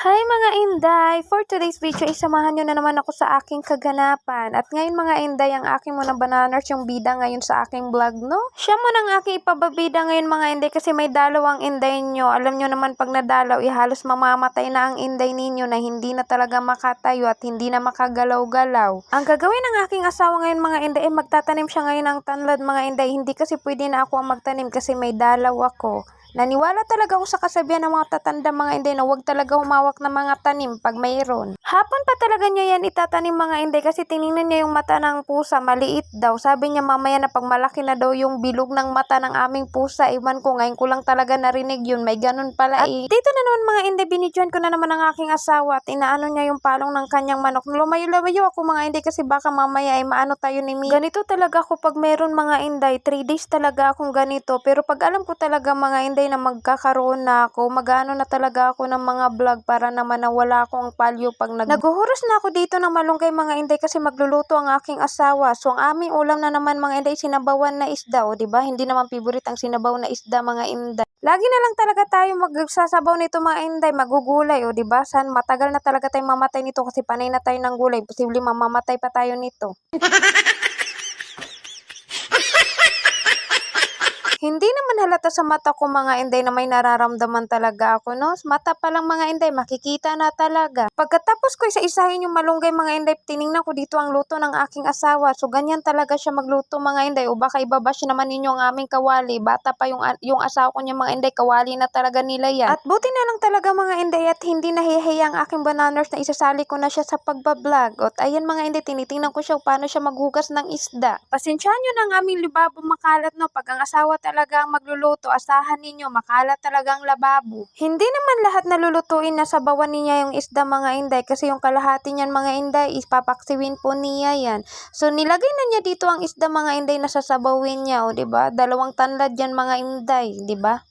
Hi mga Inday! For today's video, isamahan nyo na naman ako sa aking kaganapan. At ngayon mga Inday, ang aking muna bananers yung bida ngayon sa aking vlog, no? Siya muna ang aking ipababida ngayon mga Inday kasi may dalawang Inday nyo. Alam nyo naman pag nadalaw, halos mamamatay na ang Inday ninyo na hindi na talaga makatayo at hindi na makagalaw-galaw. Ang gagawin ng aking asawa ngayon mga Inday ay magtatanim siya ngayon ng tanlad mga Inday. Hindi kasi pwede na ako ang magtanim kasi may dalaw ako. Naniwala talaga ako sa kasabihan ng mga tatanda mga Inday na huwag talaga humawak ng mga tanim pag mayroon. Hapon pa talaga niya yan itatanim mga Inday kasi tiningnan niya yung mata ng pusa, maliit daw. Sabi niya mamaya na pag malaki na daw yung bilog ng mata ng aming pusa. Iwan ko, ngayon ko lang talaga narinig yun. May ganun pala at dito na naman mga Inday, binidyoan ko na naman ang aking asawa at inaano niya yung palong ng kanyang manok. Lumayo-layo ako mga Inday kasi baka mamaya ay maano tayo ni Mi. Ganito talaga ako pag mayroon mga Inday. 3 days talaga akong ganito. Pero pag alam ko talaga mga Inday na magkakaroon na ako, mag-ano na talaga ako ng mga vlog para naman na wala akong palyo pag naghuhuros na ako dito ng malunggay mga Inday kasi magluluto ang aking asawa. So ang aming ulam na naman mga Inday, sinabawan na isda, o diba? Hindi naman favorite ang sinabaw na isda mga Inday. Lagi na lang talaga tayo magsasabaw nito mga Inday, magugulay, o diba? San matagal na talaga tayong mamatay nito kasi panay na tayo ng gulay. Posible mamamatay pa tayo nito. Hindi naman halata sa mata ko mga Inday na may nararamdaman talaga ako, no? Mata pa lang mga Inday, makikita na talaga. Pagkatapos ko isa-isahin yung malunggay mga Inday, tiningnan ko dito ang luto ng aking asawa. So ganyan talaga siya magluto mga Inday, o baka ibabash naman ninyo ang aming kawali. Bata pa yung asawa ko niya mga Inday, kawali na talaga nila yan. At buti na lang talaga mga Inday at hindi nahihiya ang aking bananers na isasali ko na siya sa pagbablog. At ayan mga Inday, tinitingnan ko siya paano siya maghugas ng isda. Pasensyahan nyo na ang aming libabo makalat, no? Pag ang asawa talaga ang magluluto, asahan ninyo, makalat talaga ang lababo. Hindi naman lahat nalulutuin na sabawan niya yung isda mga Inday kasi yung kalahati niyan mga Inday ipapaksiwin po niya yan. So nilagay na niya dito ang isda mga Inday na sasabawin niya, o diba? 2 tanlad yan mga Inday, diba?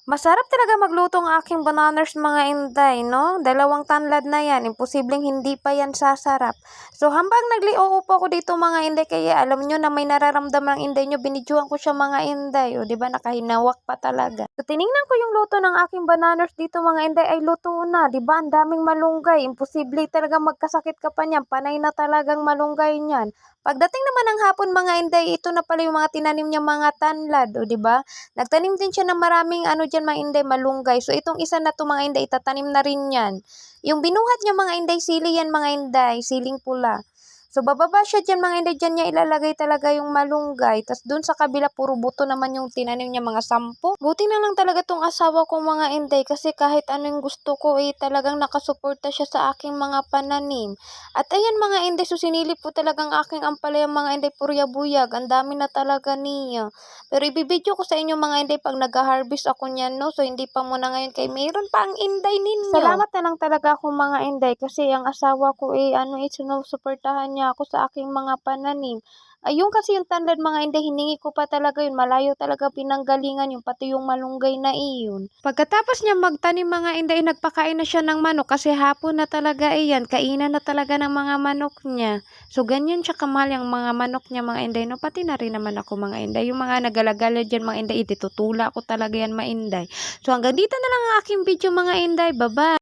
Masarap talaga magluto ang aking bananers mga Inday, no? 2 tanlad na yan. Imposibleng hindi pa yan sasarap. So, hambang nag-uupo ako dito mga Inday, kaya alam nyo na may nararamdaman ang Inday nyo, binidyoan ko siya mga Inday. O, diba? Nakahinawak pa talaga. So, tiningnan ko yung luto ng aking bananers dito mga Inday, ay luto na. Diba? Ang daming malunggay. Imposible talaga magkasakit ka pa niyan. Panay na talagang malunggay niyan. Pagdating naman ng hapon mga Inday, ito na pala yung mga tinanim niya mga tanlad. O, diba? Nagtanim din siya ng maraming dyan mga Inday, malunggay. So itong isa na to mga Inday, itatanim na rin yan. Yung binuhat niya mga Inday, sili yan mga Inday, siling pula. So bababa siya dyan mga Inday, dyan niya ilalagay talaga yung malunggay. Tapos dun sa kabila, puro buto naman yung tinanim niya mga 10. Buti na lang talaga tong asawa ko mga Inday kasi kahit anong gusto ko talagang nakasuporta siya sa aking mga pananim. At ayan mga Inday, so sinilip po talagang aking ampalaya mga Inday, purya-buyag. Ang dami na talaga niya. Pero ibibidyo ko sa inyo mga Inday pag nag-harvest ako niyan, no? So hindi pa muna ngayon kay mayroon pa ang Inday ninyo. Salamat na lang talaga ako mga Inday kasi ang asawa ko sinusuportahan niya ako sa aking mga pananim. Ayun kasi yung tanlad mga Inday, hiningi ko pa talaga yun. Malayo talaga pinanggalingan yung pati yung malunggay na iyon. Pagkatapos niya magtanim mga Inday, nagpakain na siya ng manok kasi hapon na talaga iyan. Kainan na talaga ng mga manok niya. So ganyan siya kamahal yung mga manok niya mga Inday, no? Pati na rin naman ako mga Inday. Yung mga nagalagala dyan mga Inday, itutula ko talaga yan mga Inday. So hanggang dito na lang ang aking video mga Inday. Bye-bye!